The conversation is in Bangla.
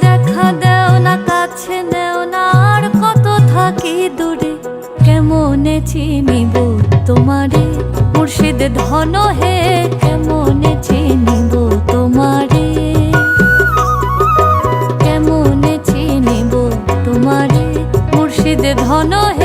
দেখা দেও না, কাছে নেও না, আর কত থাকি দূরে। কেমনে চিনিব তোমারে মুর্শিদ ধন হে, কেমনে চিনিব তোমারে, কেমনে চিনিব তোমারে মুর্শিদ ধন হে।